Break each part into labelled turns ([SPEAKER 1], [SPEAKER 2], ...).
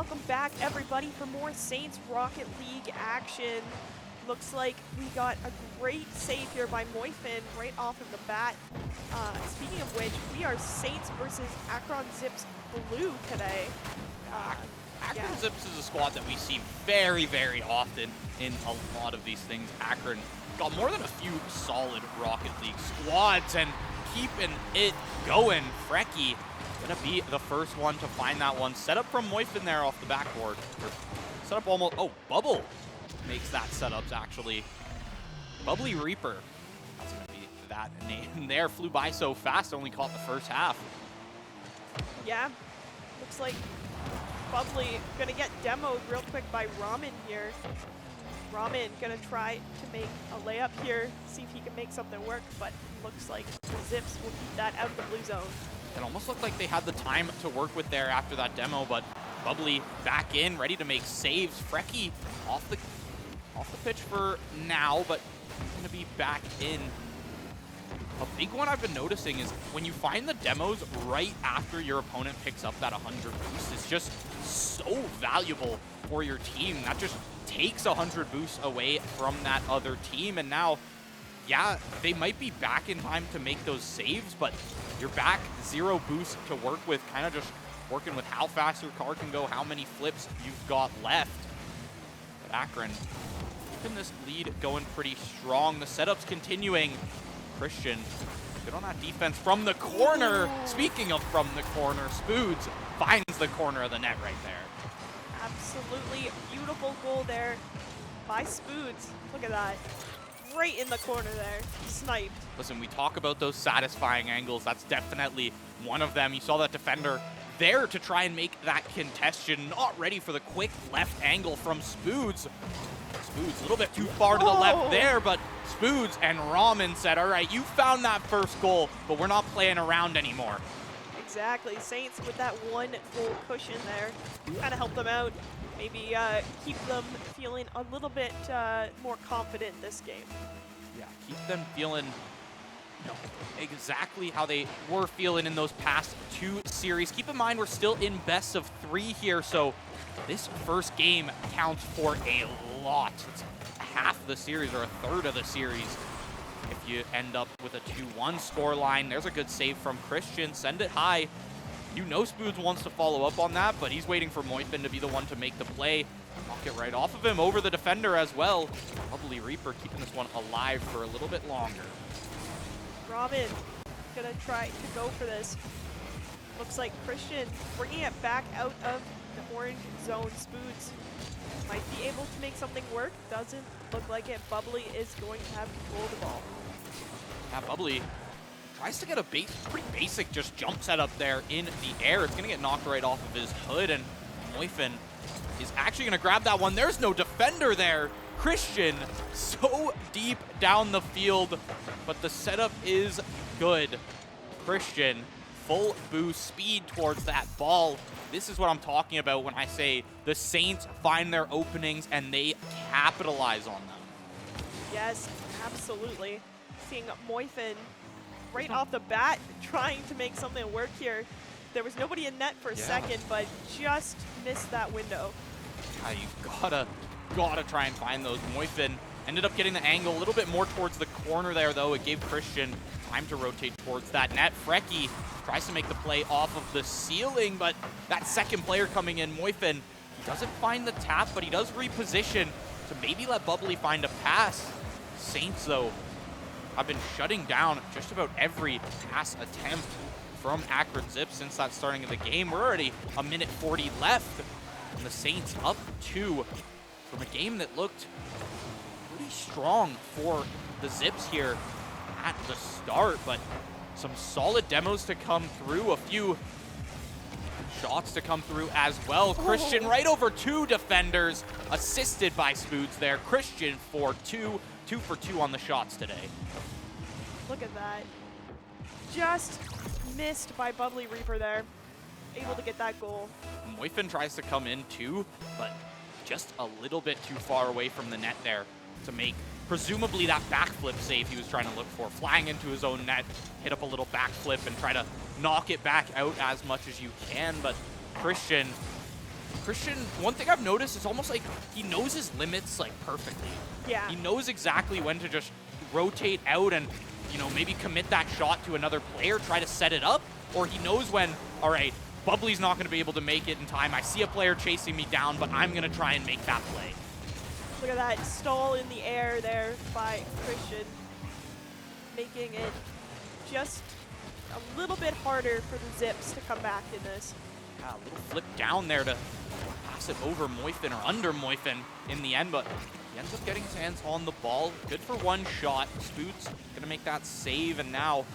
[SPEAKER 1] Welcome back, everybody, for more Saints Rocket League action. Looks like we got a great save here by Moifin right off of the bat. Speaking of which, we are Saints versus Akron Zips Blue today.
[SPEAKER 2] Akron Zips is a squad that we see very, very often in a lot of these things. Akron got more than a few solid Rocket League squads and keeping it going. Frecky gonna be the first one to find that one. Set up from Moifin there off the backboard. Set up almost, oh, Bubble makes that setups actually. Bubbly Reaper, that's gonna be that name there. Flew by so fast, only caught the first half.
[SPEAKER 1] Yeah, looks like Bubbly gonna get demoed real quick by Ramen here. Ramen gonna try to make a layup here, see if he can make something work, but looks like the Zips will keep that out of the blue zone.
[SPEAKER 2] It almost looked like they had the time to work with there after that demo, but Bubbly back in, ready to make saves. Frecky off the pitch for now, but he's gonna be back in. A big one I've been noticing is when you find the demos right after your opponent picks up that 100 boost, it's just so valuable for your team. That just takes 100 boosts away from that other team, and now, yeah, they might be back in time to make those saves, but you're back 0 boost to work with, kind of just working with how fast your car can go, how many flips you've got left. But Akron keeping this lead going pretty strong. The setup's continuing. Christian, good on that defense from the corner.
[SPEAKER 1] Ooh.
[SPEAKER 2] Speaking of from the corner, Spoods finds the corner of the net right there.
[SPEAKER 1] Absolutely beautiful goal there by Spoods. Look at that. Right in the corner there. Sniped.
[SPEAKER 2] Listen, we talk about those satisfying angles. That's definitely one of them. You saw that defender there to try and make that congestion. Not ready for the quick left angle from Spoods. Spoods a little bit too far to the left there, but Spoods and Ramen said, all right, you found that first goal, but we're not playing around anymore.
[SPEAKER 1] Exactly. Saints with that 1 goal cushion there kind of helped them out. Maybe keep them feeling a little bit more confident this game.
[SPEAKER 2] Yeah, keep them feeling exactly how they were feeling in those past 2 series. Keep in mind, we're still in best of 3 here, so this first game counts for a lot. It's half the series or a third of the series. If you end up with a 2-1 scoreline, there's a good save from Christian. Send it high. You know Spoods wants to follow up on that, but he's waiting for Moifin to be the one to make the play. Knock it right off of him, over the defender as well. Bubbly Reaper keeping this one alive for a little bit longer.
[SPEAKER 1] Robin gonna try to go for this. Looks like Christian bringing it back out of the orange zone. Spoods might be able to make something work. Doesn't look like it. Bubbly is going to have control of the ball.
[SPEAKER 2] Yeah, Bubbly tries to get a pretty basic just jump setup there in the air. It's gonna get knocked right off of his hood, and Moifin is actually gonna grab that one. There's no defender there. Christian so deep down the field, but the setup is good. Christian, full boost speed towards that ball. This is what I'm talking about when I say the Saints find their openings and they capitalize on them.
[SPEAKER 1] Yes, absolutely. Seeing Moifin right off the bat trying to make something work here. There was nobody in net for a second, but just missed that window.
[SPEAKER 2] You gotta try and find those. Moifin ended up getting the angle a little bit more towards the corner there, though. It gave Christian time to rotate towards that net. Frecky tries to make the play off of the ceiling, but that second player coming in, Moifin, he doesn't find the tap, but he does reposition to maybe let Bubbly find a pass. Saints, though, have been shutting down just about every pass attempt from Akron Zips since that starting of the game. We're already a minute 40 left, and the Saints up 2 from a game that looked pretty strong for the Zips here at the start, but some solid demos to come through, a few shots to come through as well. Christian right over 2 defenders, assisted by Spoods there. Christian for 2 for 2 on the shots today.
[SPEAKER 1] Look at that. Just missed by Bubbly Reaper there. Able to get that goal.
[SPEAKER 2] Moifin tries to come in too, but just a little bit too far away from the net there to make presumably that backflip save he was trying to look for. Flying into his own net, hit up a little backflip and try to knock it back out as much as you can, but Christian Christian, one thing I've noticed is almost like he knows his limits like perfectly.
[SPEAKER 1] Yeah.
[SPEAKER 2] He knows exactly when to just rotate out and, you know, maybe commit that shot to another player, try to set it up, or he knows when, all right, Bubbly's not going to be able to make it in time. I see a player chasing me down, but I'm going to try and make that play.
[SPEAKER 1] Look at that stall in the air there by Christian, making it just a little bit harder for the Zips to come back in this.
[SPEAKER 2] Yeah, a little flip down there to pass it over Moifin or under Moifin in the end, but he ends up getting his hands on the ball. Good for one shot. Spoots gonna make that save, and now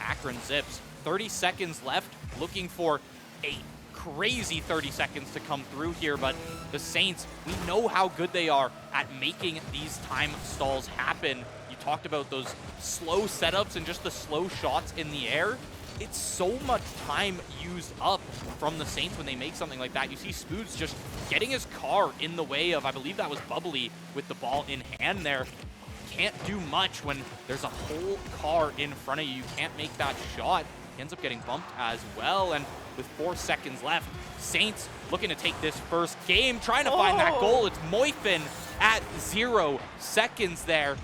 [SPEAKER 2] Akron Zips. 30 seconds left, looking for a crazy 30 seconds to come through here, but the Saints, we know how good they are at making these time stalls happen. You talked about those slow setups and just the slow shots in the air. It's so much time used up from the Saints when they make something like that. You see Spoots just getting his car in the way of, I believe that was Bubbly with the ball in hand there. Can't do much when there's a whole car in front of you. You can't make that shot. He ends up getting bumped as well, and with 4 seconds left, Saints looking to take this first game, trying to find that goal. It's Moifin at 0 seconds there.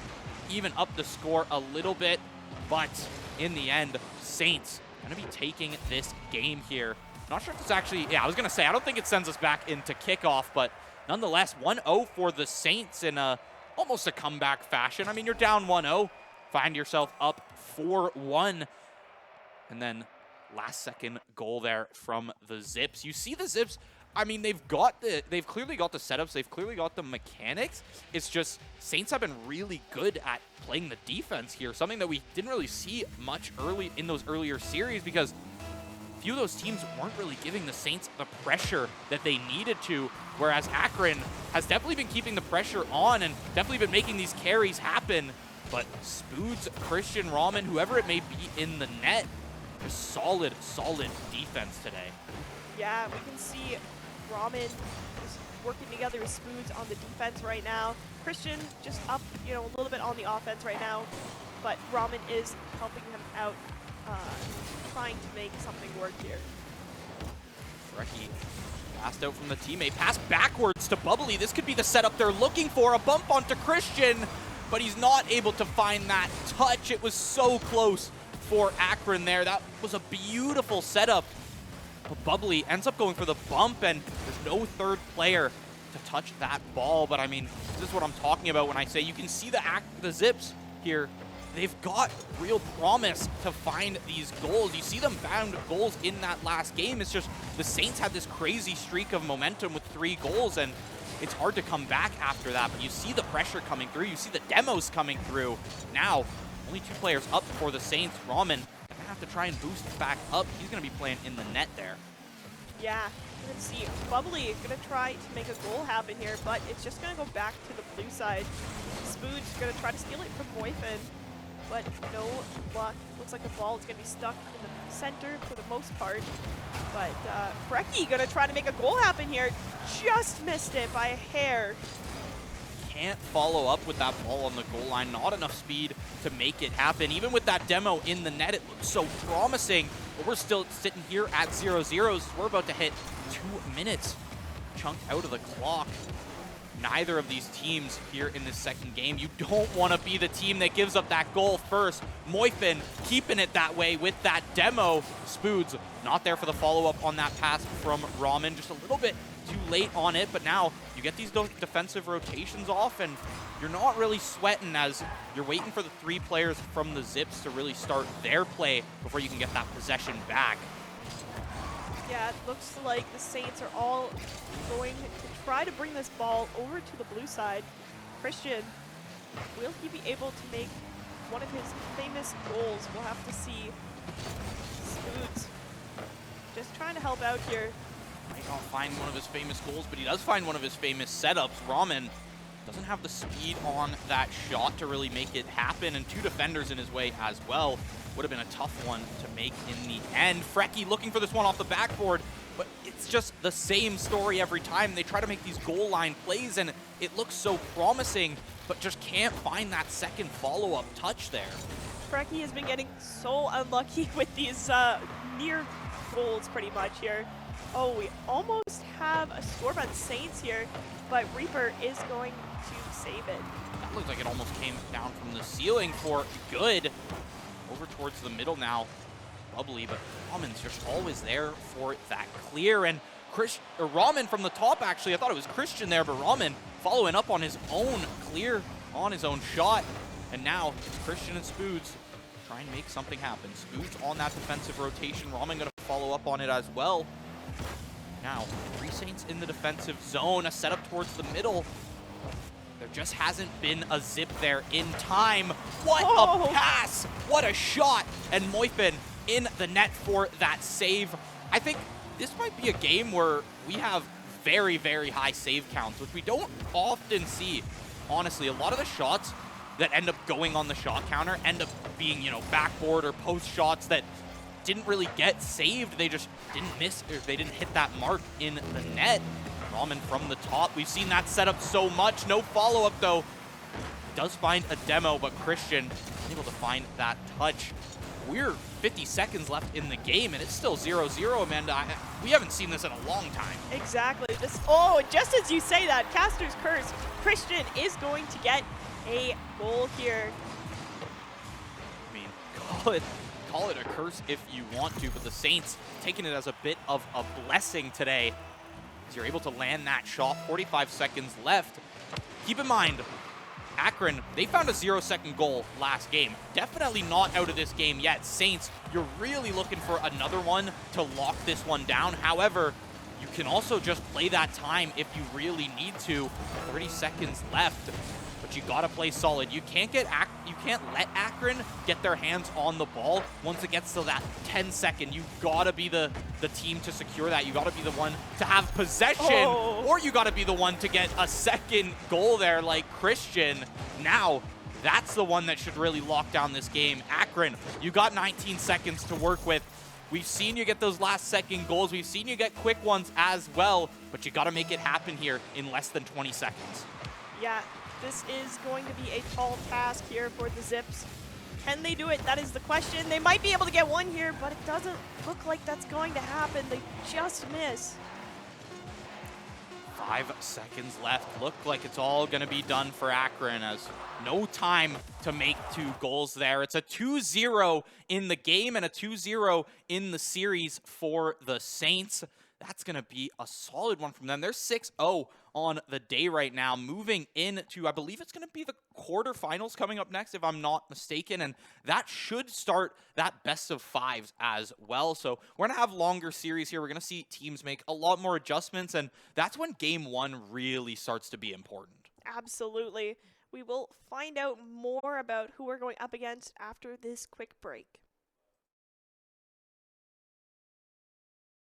[SPEAKER 2] Even up the score a little bit, but in the end, Saints gonna be taking this game here. Not sure if it's actually, yeah, I was gonna say, I don't think it sends us back into kickoff, but nonetheless, 1-0 for the Saints in almost a comeback fashion. I mean, you're down 1-0, find yourself up 4-1, and then last second goal there from the Zips. You see the Zips, I mean, they've clearly got the setups, they've clearly got the mechanics. It's just Saints have been really good at playing the defense here, something that we didn't really see much early in those earlier series, because a few of those teams weren't really giving the Saints the pressure that they needed to, whereas Akron has definitely been keeping the pressure on and definitely been making these carries happen. But Spoods, Christian, Ramen, whoever it may be in the net, just solid defense today.
[SPEAKER 1] Yeah, we can see Ramen is working together with Spoods on the defense right now. Christian just up, you know, a little bit on the offense right now, but Ramen is helping him out, trying to make something work here.
[SPEAKER 2] Frecky passed out from the teammate, pass backwards to Bubbly. This could be the setup they're looking for. A bump onto Christian, but he's not able to find that touch. It was so close for Akron there. That was a beautiful setup. But Bubbly ends up going for the bump, and there's no third player to touch that ball. But I mean, this is what I'm talking about when I say you can see the Zips here. They've got real promise to find these goals. You see them found goals in that last game. It's just the Saints had this crazy streak of momentum with 3 goals, and it's hard to come back after that. But you see the pressure coming through. You see the demos coming through. Now, only 2 players up for the Saints. Ramen gonna have to try and boost it back up. He's gonna be playing in the net there.
[SPEAKER 1] Yeah, you can see Bubbly gonna try to make a goal happen here, but it's just gonna go back to the blue side. Spood's gonna try to steal it from Moifin, but no luck. Looks like the ball is gonna be stuck in the center for the most part. But Frecky gonna try to make a goal happen here. Just missed it by a hair.
[SPEAKER 2] Can't follow up with that ball on the goal line. Not enough speed to make it happen. Even with that demo in the net, it looks so promising. But we're still sitting here at 0-0. We're about to hit 2 minutes chunked out of the clock. Neither of these teams here in this second game. You don't want to be the team that gives up that goal first. Moifin keeping it that way with that demo. Spoods not there for the follow-up on that pass from Ramen. Just a little bit too late on it, but now you get these defensive rotations off, and you're not really sweating as you're waiting for the 3 players from the Zips to really start their play before you can get that possession back.
[SPEAKER 1] Yeah, it looks like the Saints are all going to try to bring this ball over to the blue side. Christian, will he be able to make one of his famous goals? We'll have to see. Spoods just trying to help out here.
[SPEAKER 2] Might not find one of his famous goals, but he does find one of his famous setups. Ramen doesn't have the speed on that shot to really make it happen, and 2 defenders in his way as well. Would have been a tough one to make in the end. Frecky looking for this one off the backboard, but it's just the same story every time. They try to make these goal line plays, and it looks so promising, but just can't find that second follow-up touch there.
[SPEAKER 1] Frecky has been getting so unlucky with these near goals pretty much here. Oh, we almost have a storm on Saints here, but Reaper is going to save it.
[SPEAKER 2] That looked like it almost came down from the ceiling for good. Over towards the middle now. Bubbly, but Ramen's just always there for that clear. And Ramen from the top, actually, I thought it was Christian there, but Ramen following up on his own clear, on his own shot. And now Christian and Spoods try and make something happen. Spoods on that defensive rotation. Ramen going to follow up on it as well. Now, 3 Saints in the defensive zone, a setup towards the middle. There just hasn't been a zip there in time. What a pass! What a shot! And Moifin in the net for that save. I think this might be a game where we have very, very high save counts, which we don't often see. Honestly, a lot of the shots that end up going on the shot counter end up being, you know, backboard or post shots that didn't really get saved. They just didn't miss, or they didn't hit that mark in the net. Ramen from the top. We've seen that setup so much. No follow-up, though. Does find a demo, but Christian able to find that touch. We're 50 seconds left in the game, and it's still 0-0, Amanda. We haven't seen this in a long time.
[SPEAKER 1] Exactly. Oh, just as you say that, Caster's Curse, Christian is going to get a goal here.
[SPEAKER 2] I mean, call it a curse if you want to, but the Saints taking it as a bit of a blessing today. As you're able to land that shot, 45 seconds left. Keep in mind, Akron, they found a 0-second goal last game. Definitely not out of this game yet. Saints, you're really looking for another one to lock this one down. However, you can also just play that time if you really need to. 30 seconds left, but you gotta play solid. You can't let Akron get their hands on the ball once it gets to that 10-second. You gotta be the team to secure that. You gotta be the one to have possession, or you gotta be the one to get a second goal there like Christian. Now, that's the one that should really lock down this game. Akron, you got 19 seconds to work with. We've seen you get those last second goals. We've seen you get quick ones as well, but you gotta make it happen here in less than 20 seconds.
[SPEAKER 1] Yeah. This is going to be a tall task here for the Zips. Can they do it? That is the question. They might be able to get one here, but it doesn't look like that's going to happen. They just miss.
[SPEAKER 2] 5 seconds left. Look like it's all going to be done for Akron, as no time to make 2 goals there. It's a 2-0 in the game and a 2-0 in the series for the Saints. That's going to be a solid one from them. They're 6-0 on the day right now, moving into, I believe it's going to be the quarterfinals coming up next, if I'm not mistaken, and that should start that best of 5s as well. So we're going to have longer series here. We're going to see teams make a lot more adjustments, and that's when game 1 really starts to be important.
[SPEAKER 1] Absolutely. We will find out more about who we're going up against after this quick break.